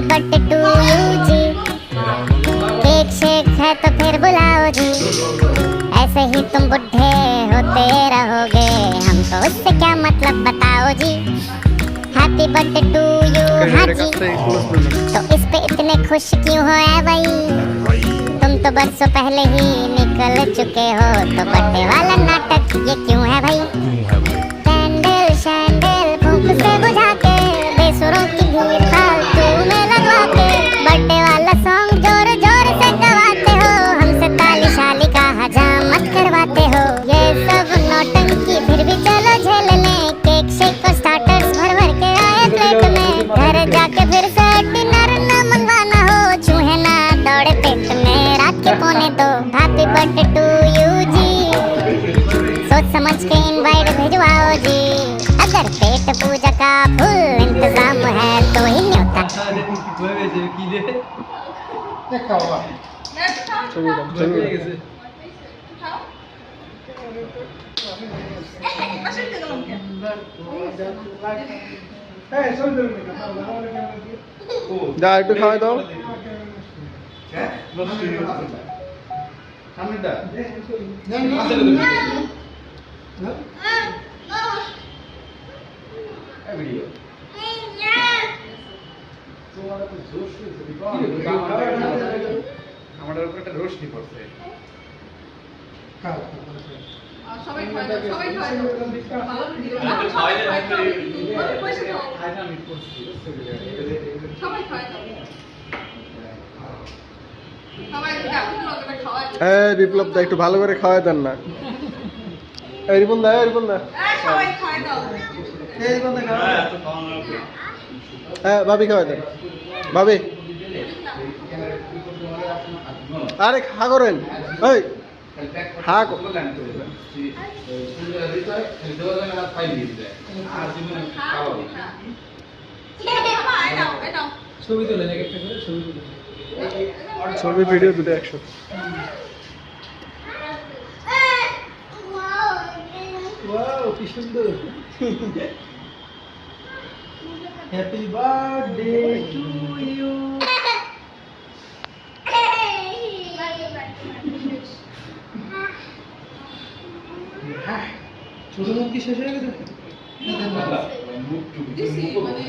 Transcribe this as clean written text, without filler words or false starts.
Birthday to you जी। Cake शेक है तो फिर बुलाओ जी। ऐसे ही तुम बुढ़े होते रहोगे, हमको उससे क्या मतलब बताओ जी। हैप्पी बर्थडे टू यू हाँ जी। तो इस पे इतने खुश क्यों हो ऐ भाई, तुम तो बरसों पहले ही निकल चुके हो, तो बर्थडे वाला नाटक ये क्यों है भाई। कैंडल शैंडल फूंक से बुझा के, बेसुरों की भीड़ फालतू में लगवा के, बर्थडे वाला सॉन्ग जोर जोर से गवाते हो, हमसे ताली शाली का हजामत करवाते हो। ये सब नौटंकी फिर भी चलो झेल लें, केक शेक और स्टार्टर्स भर भर के आए प्लेट में। घर जाके फिर से डिनर न मंगवाना हो, चूहे ना दौड़े पेट में रात के 1:45। हैप्पी बर्थडे टू यू जी। सोच समझ के इनवाइट भिजवाओ जी, अगर पेट पूजा का फुल इंतजाम है तो ही न्योता। যা একটু খাওয়াই দাও। আমাদের উপর একটা রোশনি পড়ছে। সবাই খায় দাও, সবাই খায় দাও। ভালো ভিডিও। সবাই খায় দাও। সবাই দেখো লোকটা খাওয়ায়। বিপ্লব দা একটু ভালো করে খাওয়াই দেন না। রিপন দা সবাই খায় দাও। ভাবি খাওয়াই দেন। ভাবি আরে খা করেন ওই খা ছবি তোলেন এক একটা করে ছবি তুলে। ছবি ভিডিও দুটো একসাথে। ওয়াও কি সুন্দর। Happy birthday to you. ছোট মুখ কি শেষ হয়ে গেছে? দিছি মানে